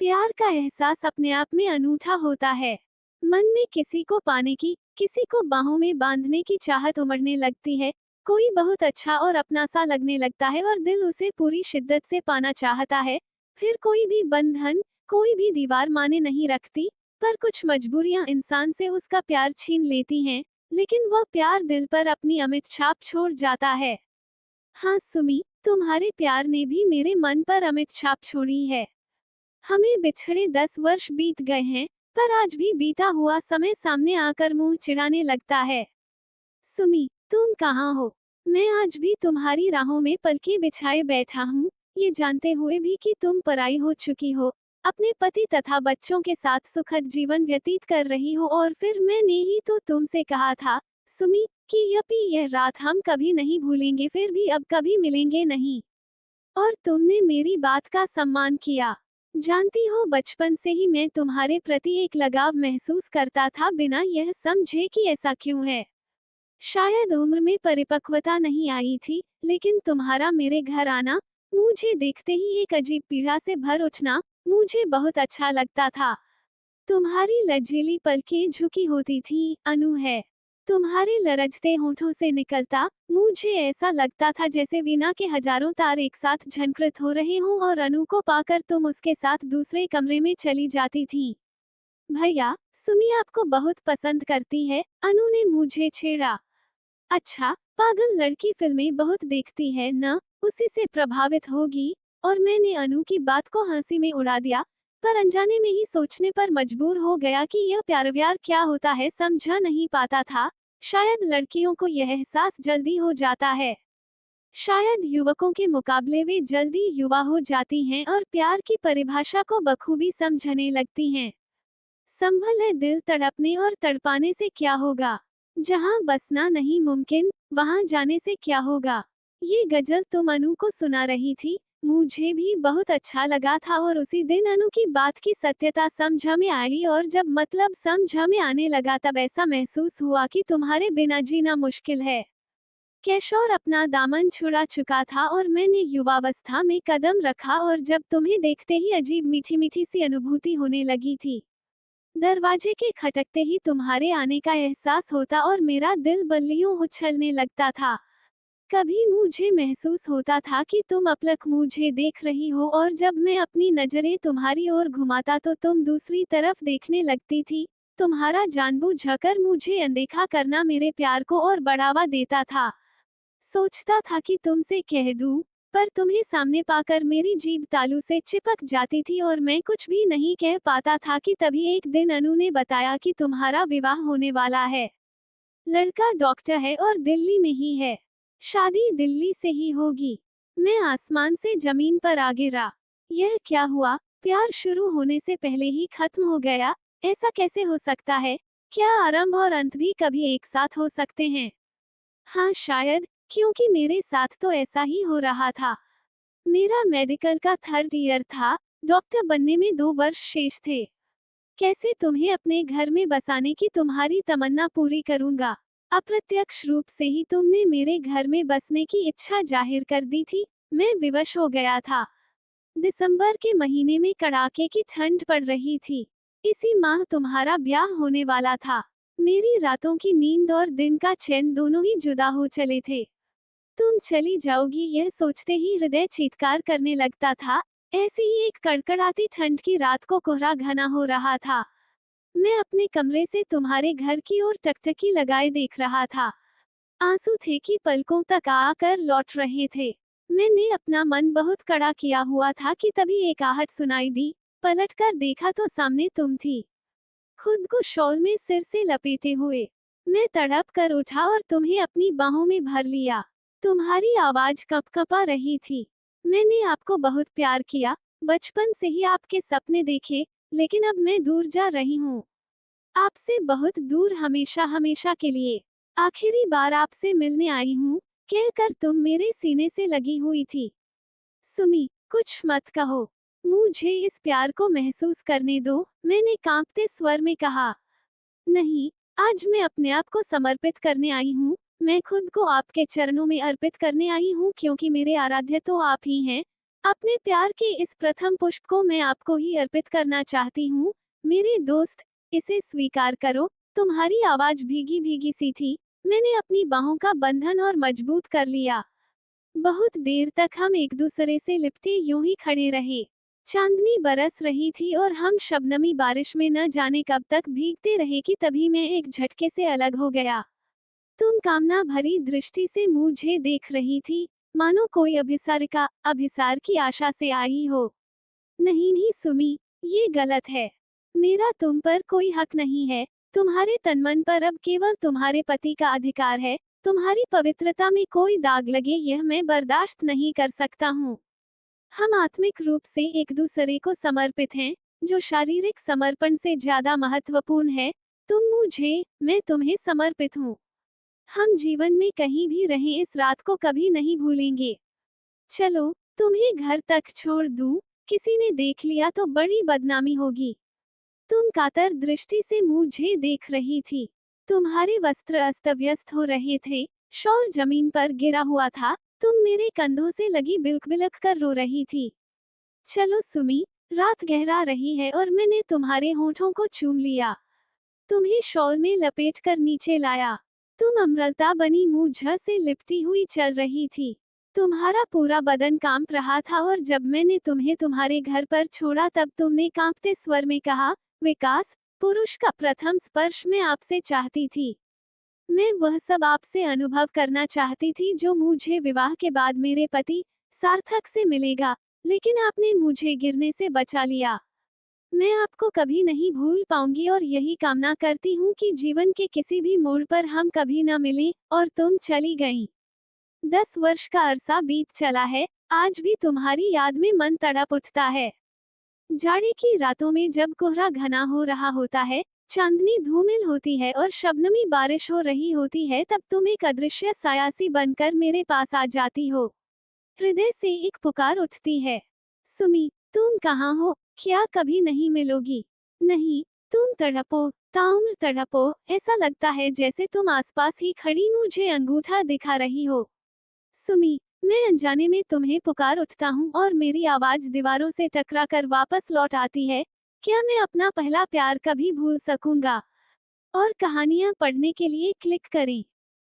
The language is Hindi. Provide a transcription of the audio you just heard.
प्यार का एहसास अपने आप में अनूठा होता है। मन में किसी को पाने की, किसी को बाहों में बांधने की चाहत उमड़ने लगती है। कोई बहुत अच्छा और अपना सा लगने लगता है और दिल उसे पूरी शिद्दत से पाना चाहता है। फिर कोई भी बंधन, कोई भी दीवार माने नहीं रखती, पर कुछ मजबूरियां इंसान से उसका प्यार छीन लेती हैं, लेकिन वह प्यार दिल पर अपनी अमिट छाप छोड़ जाता है। हाँ सुमी, तुम्हारे प्यार ने भी मेरे मन पर अमिट छाप छोड़ी है। हमें बिछड़े 10 वर्ष बीत गए हैं, पर आज भी बीता हुआ समय सामने आकर मुंह चिढ़ाने लगता है। सुमी, तुम कहाँ हो? मैं आज भी तुम्हारी राहों में पलके बिछाए बैठा हूँ, ये जानते हुए भी कि तुम पराई हो चुकी हो, अपने पति तथा बच्चों के साथ सुखद जीवन व्यतीत कर रही हो। और फिर मैंने ही तो तुमसे कहा था, सुमी, कि यह रात हम कभी नहीं भूलेंगे, फिर भी अब कभी मिलेंगे नहीं। और तुमने मेरी बात का सम्मान किया। जानती हो, बचपन से ही मैं तुम्हारे प्रति एक लगाव महसूस करता था, बिना यह समझे कि ऐसा क्यों है। शायद उम्र में परिपक्वता नहीं आई थी, लेकिन तुम्हारा मेरे घर आना, मुझे देखते ही एक अजीब पीड़ा से भर उठना, मुझे बहुत अच्छा लगता था। तुम्हारी लज्जीली पलकें झुकी होती थी, अनु है। तुम्हारे लरजते होठों से निकलता, मुझे ऐसा लगता था जैसे वीणा के हजारों तार एक साथ झनकृत हो रहे हों, और अनु को पाकर तुम उसके साथ दूसरे कमरे में चली जाती थी। भैया, सुमी आपको बहुत पसंद करती है, अनु ने मुझे छेड़ा। अच्छा, पागल लड़की फिल्में बहुत देखती है न, उसी से प्रभावित होगी। और मैंने अनु की बात को हंसी में उड़ा दिया, पर अनजाने में ही सोचने पर मजबूर हो गया कि यह प्यार व्यार क्या होता है, समझा नहीं पाता था। शायद लड़कियों को यह एहसास जल्दी हो जाता है। शायद युवकों के मुकाबले वे जल्दी युवा हो जाती हैं और प्यार की परिभाषा को बखूबी समझने लगती हैं। संभल है दिल तड़पने और तड़पाने से क्या होगा, जहां बसना नहीं मुमकिन, वहां जाने से क्या होगा। ये गजल तुम अनु को सुना रही थी, मुझे भी बहुत अच्छा लगा था। और उसी दिन अनु की बात की सत्यता समझ में आई, और जब मतलब समझ में आने लगा तब ऐसा महसूस हुआ कि तुम्हारे बिना जीना मुश्किल है। किशोर अपना दामन छुड़ा चुका था और मैंने युवावस्था में कदम रखा, और जब तुम्हें देखते ही अजीब मीठी मीठी सी अनुभूति होने लगी थी। दरवाजे के खटकते ही तुम्हारे आने का एहसास होता और मेरा दिल बल्लियों उछलने लगता था। कभी मुझे महसूस होता था कि तुम अपलक मुझे देख रही हो, और जब मैं अपनी नजरें तुम्हारी ओर घुमाता तो तुम दूसरी तरफ देखने लगती थी। तुम्हारा जानबूझकर मुझे अनदेखा करना मेरे प्यार को और बढ़ावा देता था। सोचता था कि तुमसे कह दूं, पर तुम्हें सामने पाकर मेरी जीभ तालू से चिपक जाती थी और मैं कुछ भी नहीं कह पाता था कि तभी एक दिन अनु ने बताया कि तुम्हारा विवाह होने वाला है। लड़का डॉक्टर है और दिल्ली में ही है। शादी दिल्ली से ही होगी। मैं आसमान से जमीन पर आ गिरा। यह क्या हुआ? प्यार शुरू होने से पहले ही खत्म हो गया? ऐसा कैसे हो सकता है? क्या आरंभ और अंत भी कभी एक साथ हो सकते हैं? हाँ शायद, क्योंकि मेरे साथ तो ऐसा ही हो रहा था। मेरा मेडिकल का 3rd ईयर था, डॉक्टर बनने में 2 वर्ष शेष थे। कैसे तुम्हें अपने घर में बसाने की तुम्हारी तमन्ना पूरी करूंगा? अप्रत्यक्ष रूप से ही तुमने मेरे घर में बसने की इच्छा जाहिर कर दी थी। मैं विवश हो गया था। दिसंबर के महीने में कड़ाके की ठंड पड़ रही थी। इसी माह तुम्हारा ब्याह होने वाला था। मेरी रातों की नींद और दिन का चैन दोनों ही जुदा हो चले थे। तुम चली जाओगी यह सोचते ही हृदय चीत्कार करने लगता था। ऐसी ही एक कड़कड़ाती ठंड की रात को कोहरा घना हो रहा था। मैं अपने कमरे से तुम्हारे घर की ओर टकटकी लगाए देख रहा था। आंसू थे कि पलकों तक आकर लौट रहे थे। मैंने अपना मन बहुत कड़ा किया हुआ था कि तभी एक आहट सुनाई दी। पलटकर देखा तो सामने तुम थी, खुद को शॉल में सिर से लपेटे हुए। मैं तड़प कर उठा और तुम्हें अपनी बाहों में भर लिया। तुम्हारी आवाज कँपकँपा रही थी। मैंने आपको बहुत प्यार किया, बचपन से ही आपके सपने देखे, लेकिन अब मैं दूर जा रही हूँ। आपसे बहुत दूर, हमेशा हमेशा के लिए। आखिरी बार आपसे मिलने आई हूँ, कहकर तुम मेरे सीने से लगी हुई थी। सुमी, कुछ मत कहो। मुझे इस प्यार को महसूस करने दो, मैंने कांपते स्वर में कहा। नहीं, आज मैं अपने आप को समर्पित करने आई हूँ। मैं खुद को आपके चरणों में अर्पित करने आई हूँ, क्योंकि मेरे आराध्य तो आप ही हैं। अपने प्यार के इस प्रथम पुष्प को मैं आपको ही अर्पित करना चाहती हूँ, मेरे दोस्त, इसे स्वीकार करो। तुम्हारी आवाज भीगी भीगी सी थी। मैंने अपनी बाहों का बंधन और मजबूत कर लिया। बहुत देर तक हम एक दूसरे से लिपटे यूं ही खड़े रहे। चांदनी बरस रही थी और हम शबनमी बारिश में न जाने कब तक भीगते रहे कि तभी मैं एक झटके से अलग हो गया। तुम कामना भरी दृष्टि से मुझे देख रही थी, मानो कोई अभिसार की आशा से आई हो। नहीं नहीं सुमी, ये गलत है। मेरा तुम पर कोई हक नहीं है। तुम्हारे तनमन पर अब केवल तुम्हारे पति का अधिकार है। तुम्हारी पवित्रता में कोई दाग लगे यह मैं बर्दाश्त नहीं कर सकता हूँ। हम आत्मिक रूप से एक दूसरे को समर्पित हैं, जो शारीरिक समर्पण से ज्यादा महत्वपूर्ण है। तुम मुझे, मैं तुम्हें समर्पित हूँ। हम जीवन में कहीं भी रहें इस रात को कभी नहीं भूलेंगे। चलो, तुम्हें घर तक छोड़ दूं, किसी ने देख लिया तो बड़ी बदनामी होगी। तुम कातर दृष्टि से मुझे देख रही थी। तुम्हारे वस्त्र अस्त व्यस्त हो रहे थे, शॉल जमीन पर गिरा हुआ था। तुम मेरे कंधों से लगी बिलख बिलख कर रो रही थी। चलो सुमी, रात गहरा रही है और मैंने तुम्हारे होठों को चूम लिया। तुम्हें शॉल में लपेट कर नीचे लाया। तुम अमृता बनी मुझ से लिपटी हुई चल रही थी। तुम्हारा पूरा बदन कांप रहा था और जब मैंने तुम्हें तुम्हारे घर पर छोड़ा तब तुमने कांपते स्वर में कहा, विकास, पुरुष का प्रथम स्पर्श मैं आपसे चाहती थी। मैं वह सब आपसे अनुभव करना चाहती थी जो मुझे विवाह के बाद मेरे पति सार्थक से मिलेगा, लेकिन आपने मुझे गिरने से बचा लिया। मैं आपको कभी नहीं भूल पाऊंगी और यही कामना करती हूँ कि जीवन के किसी भी मोड़ पर हम कभी न मिलें। और तुम चली गईं। 10 वर्ष का अरसा बीत चला है, आज भी तुम्हारी याद में मन तड़प उठता है। जाड़े की रातों में जब कोहरा घना हो रहा होता है, चांदनी धूमिल होती है और शबनमी बारिश हो रही होती है, तब तुम एक अदृश्य सायासी बनकर मेरे पास आ जाती हो। हृदय से एक पुकार उठती है, सुमी, तुम कहाँ हो? क्या कभी नहीं मिलोगी? नहीं, तुम तड़पो, ताउम्र तड़पो, ऐसा लगता है जैसे तुम आसपास ही खड़ी मुझे अंगूठा दिखा रही हो। सुमी, मैं अनजाने में तुम्हें पुकार उठता हूँ और मेरी आवाज दीवारों से टकराकर वापस लौट आती है। क्या मैं अपना पहला प्यार कभी भूल सकूंगा? और कहानियाँ पढ़ने के लिए क्लिक करें।